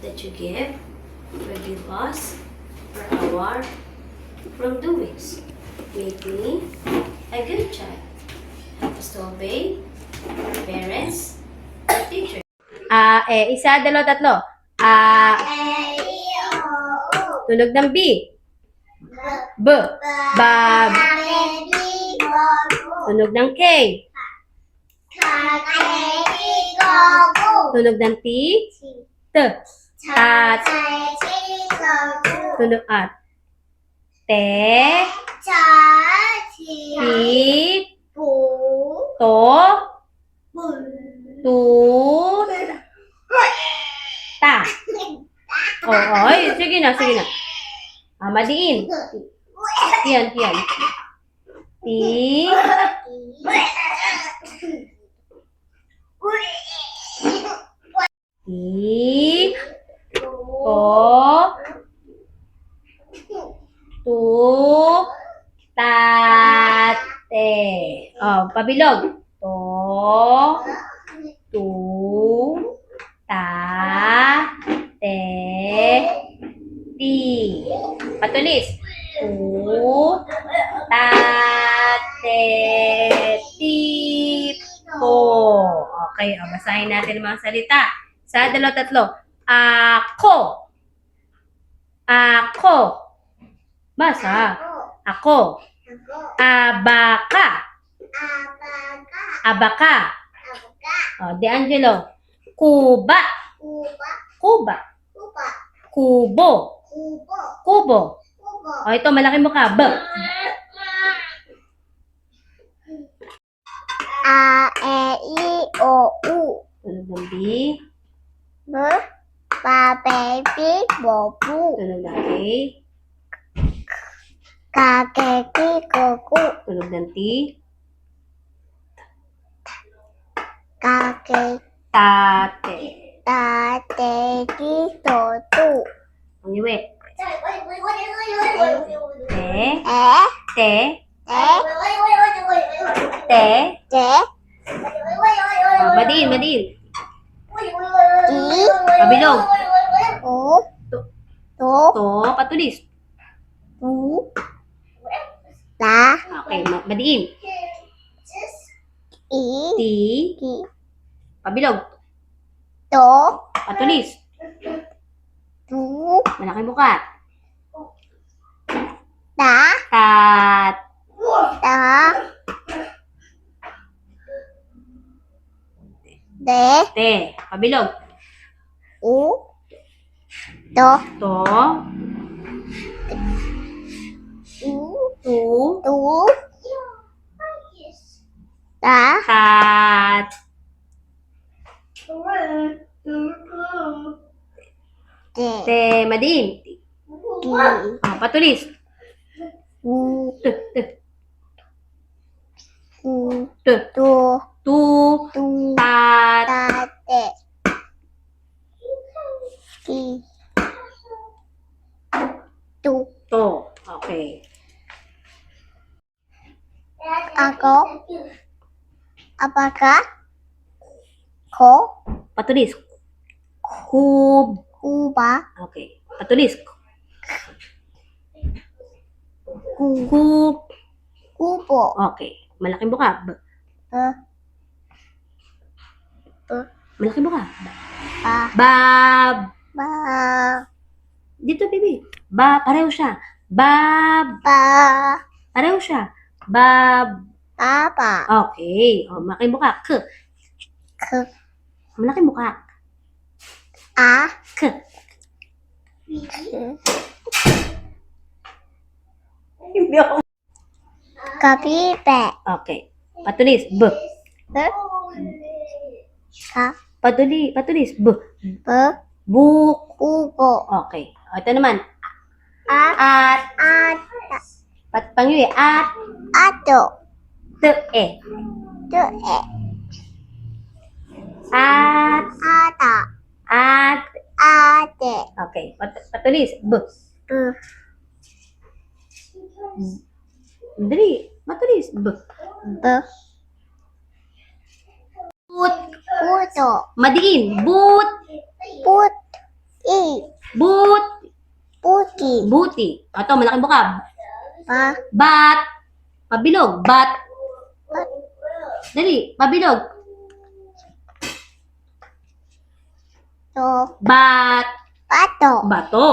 that you give, forgive us for our wrongdoings. Make me a good child. Help us to obey our parents, our teachers. Isa, dalawa, tatlo. Tunog ng B. B. Bab. Tunog ng K. Tunog ng T. T. Tat. Tunog at. Te. Ti. To. Tu. Ta. Ay, sige na, sige na. Madiin. Tiyan. Ti. Ti. To. Tu. Tate. Pabilog. To. Tu. Ta. Te. Ti. Patulis. Tu. Tate. Ti. To. Okay, basahin natin ang mga salita. Sa dalawa, tatlo. Ako. Ako. Basa. Ako. Abaka. Abaka. De Angelo. Kuba. Kuba. Kubo. Kubo. Ito, malaki mo ka. B. A, E, I, O, U. Tunog ng B. B, ba, baby, bo, bu. Tunog ng A. Ka, ke, ki, ko, ku. Tunog ng T. Ka, ke, Tate. ta, te, ki, to, tu. Ang iwi. Te. E, Te. e, Te. te, Madiin. i, Pabilog. u, tu, To. Patulis. tu, la, Okay, madiin. i, T. ki, Pabilog. to, Patulis. tu, Malaki mukha. ta, Tat. ta, de, Te. Pabilog. u, to, To. u, Tu. tu, ta, Tat. de, Te. Madiin. ki, Patulis. u, T. T. u, T. tu, Tu. tu, Tat. ta, te, ki, tu, To. Okay. ako, apaka, ko, Patulis. Kub. kuba, Okay. Patulis. ku, Kub. kubo, Okay. Malaking buka. B. Malaking buka. ba, Bab. ba, Dito, baby. Pareho siya. Bab. ba, Pareho siya. Bab. baba, Okay. Malaking buka. K. k, Malaking buka. a, K. kapipe, Okay. Patulis. B. ka, Patulis. B. b, Buk. kubo, Okay. Ito naman. a, At. at, Pangyui. At. ato, T. E. tu, e, At. ata, At. ate, Okay. Patulis. B. b, Madali. Matulis. B. b, But. puto, Madiin. But. put, i, Puti. Buti. Ito, malaking bukab. Pa. Bat. Pabilog. Bat. Dali, pabilog. To. Bat. Pato. Bato.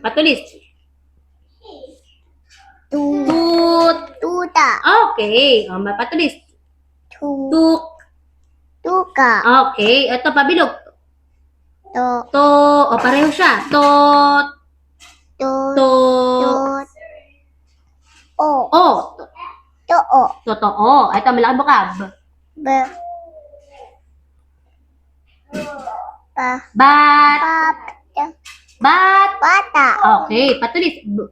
Patulis. Tu. Tut. Tuta. Okay. Patulis. Tu. Tuk. Tuka. Okay. Ito, pabilog. To. To. Pareho siya. Tot. Tu. Tot. O. O. To. Totoo. Ito, malaking bukab. Ba. Pa. Bat. Pa. Bat. Bata. Okay. Patulis. Ba.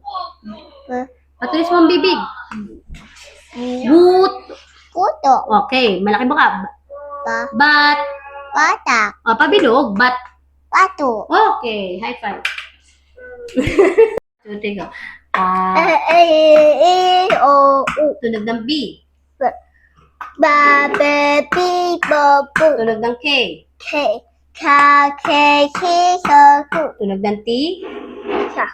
Patulis mo ang bibig. But. Puto. Okay. Malaking bukab. Pa. Bat. Bata. Pabilog. Bat. Pato. Okay. High five. So, go. O. U. Tunog ng B. Ba. Be. Bi. Bo. Bu. Tunog ng K. K. Ka. Ke. Ki. So. Ku. Tunog ng T. Ka.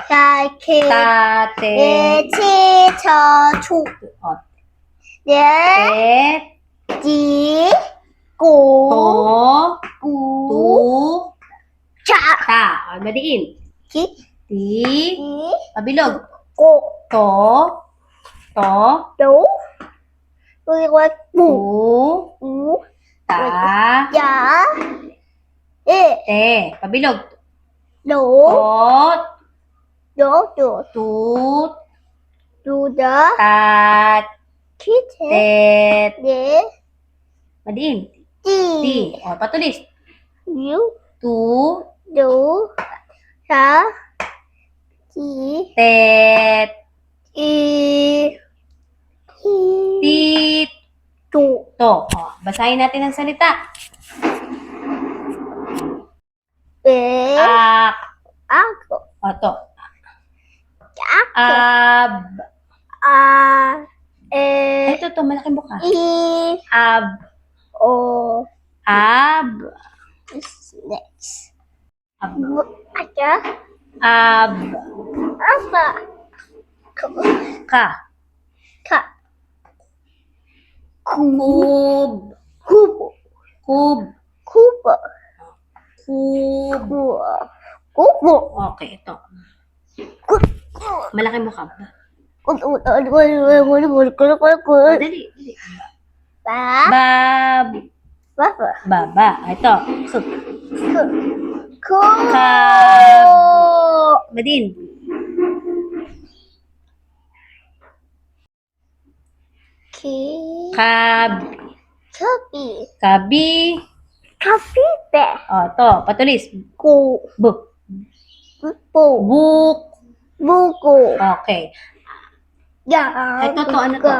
Ka. Ke. Ta. Te. Ye. Chi. Cho. Chu. O. Ye. Te. Ji. Ku. To. Gu. Tu. Cha. Ta. Madiin. Ki. Ti. Ki. Pabilog. Ko. To. To. Do. Uy. Bu. Tu. U. Ta. Ya. E. Te. Pabilog. Do. Tot. Do. Do. Tut. Do. Da. Tat. Ki. Te. Tet. Ye. Madiin. Ti. Ti. O, patulis. Yu. Tu. Do. Sa. Ti. Tet. I. Ti. Tit. Tu. To. O, basahin natin ang salita. Be. Ak. Ako. O, to. Ako. Ab. A. E. Ito, to. Malaking buka. I. Ab. O. Ab. Next. Ab. Aja. Ab. Apa? Ka. Ka. Kub. Kubo. Kub. Kubo. Kub. Kubo. Kubo. Okay, ito. Kubo. Malaking buka. Kubo. O, dali. Ba. Bab. Baba. Baba. Ito. Kub. Ku. Kab. Madin. Ki. Kab. Kapi. Kabi. Kapipe. O, ito. Patulis. Ku. Bu. Bu. Buk. Buko. Okay. Ya. Ito to, ano to?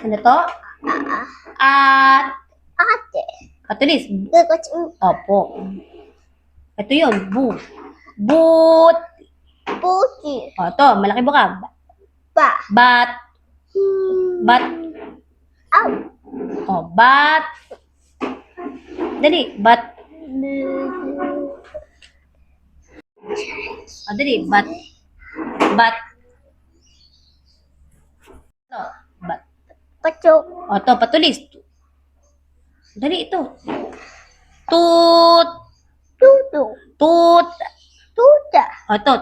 Ano to? At. Ate. Patulis. Dekot. Opo. Ito yun. Bu. But. Puti. O, ito. Malaki buka. Ba. Bat. Bat. Au. O, bat. Dali. Bat. O, dali. Bat. Bat. Ito. Bat. Patok. O, ito. Patulis. Dali ito. Tut. Tutu. Tut. Tuta. O, ito.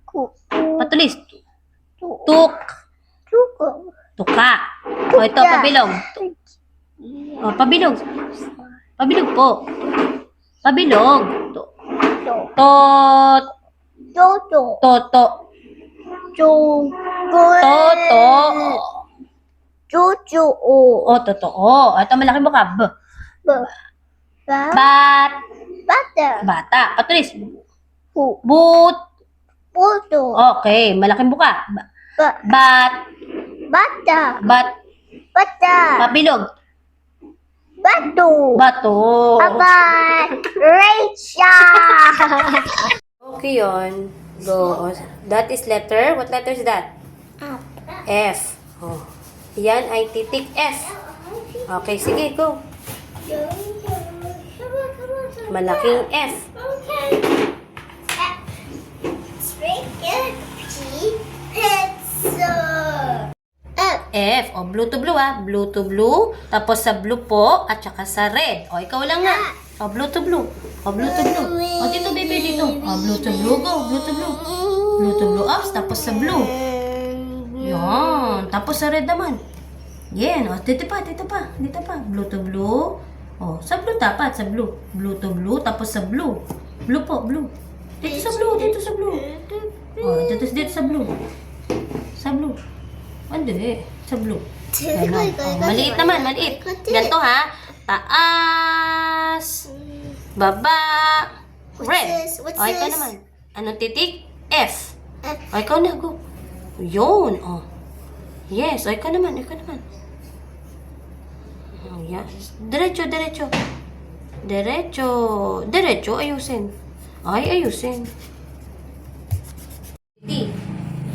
Ku. Patulis. Tu. Tuk. Tuko. Tuka. O, ito. Pabilog. O, pabilog. Pabilog po. Pabilog. To. Tot. Toto. Toto. Chu. Toto. Chuchu. O, totoo. Ito, malaki buka. B. Ba. Ba. Bat. Bata. Bata. Patulis. Pu. But. Puto. Okay. Malaking buka. Ba. Bat. Bata. Bat. Bata. Pabilog. Batu. Bato. Bye. Rachel. Okay yun. Go. That is letter. What letter is that? F. Oh. Yan ay titik F. Okay, sige, go. Malaking F. F. O, blue to blue ha. Blue to blue. Tapos sa blue po. At saka sa red. O, ikaw lang nga. O, blue to blue. O, blue to blue. O, dito, baby, dito. O, blue to blue. Go. Blue to blue. Blue to blue ups. Tapos sa blue. Yan. Tapos sa red naman. Yan. O, dito pa, dito pa. Dito pa. Blue to blue. O, sa blue dapat. Sa blue. Blue to blue. Tapos sa blue. Blue po, blue. Dito sa blue. Dito sa blue. O, dito sa blue. Sa blue. Hindi. Sa blue. Ganon. O, maliit naman, maliit. Ganito ha. Taas. Baba. Red. What's O, ikaw this? naman. Anong titik? F. O, ikaw na. Go. Yun. O. Yes. O, ikaw naman. Ikaw naman. O, yes. Diretso, diretso. Diretso. Diretso. Ayusin. Ay, ayusin. D.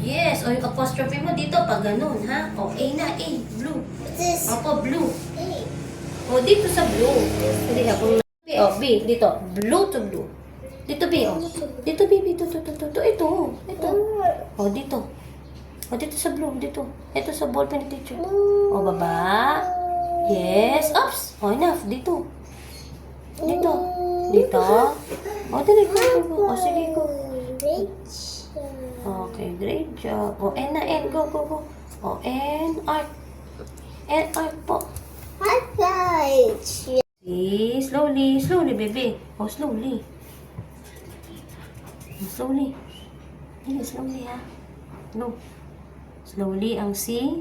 Yes. O, yung apostrophe mo dito. Pag ganun, ha? O, A na. A. Blue. Opo, blue. O, dito sa blue. Hindi ha. Kung B, o, B. Dito. Blue to blue. Dito, B, o. Dito, B, B. Ito. Ito. O, dito. O, dito sa blue. Dito. Ito sa ballpen ni teacher. O, baba. Yes. Ups. O, enough. Dito. Dito. Dito. O, dali. Go. O, sige, go. Okay, great job. O, N na N. Go. O, N, art. N, art po. See, slowly, baby. O, slowly. Slowly. Hindi, slowly, ha. No. Slowly ang C.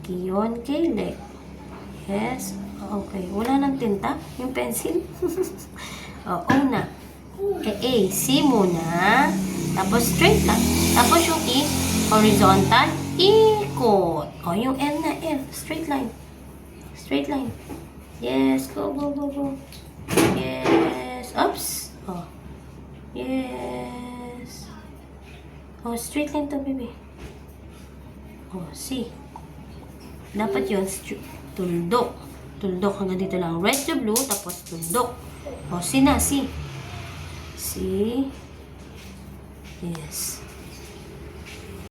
Kiyon, Kayle. Yes. Okay. Wala nang tinta? Yung pencil? O, O na. A, C muna. Tapos straight line. Tapos yung E, horizontal, ikot. O, yung L na L. Straight line. Straight line. Yes. Go. Yes. Oops. O. Yes. O, straight line to, baby. O, C. Dapat yun, tuldok. Tuldok hanggang dito lang. Red to blue, tapos tuldok. O, C na, C. C. Yes.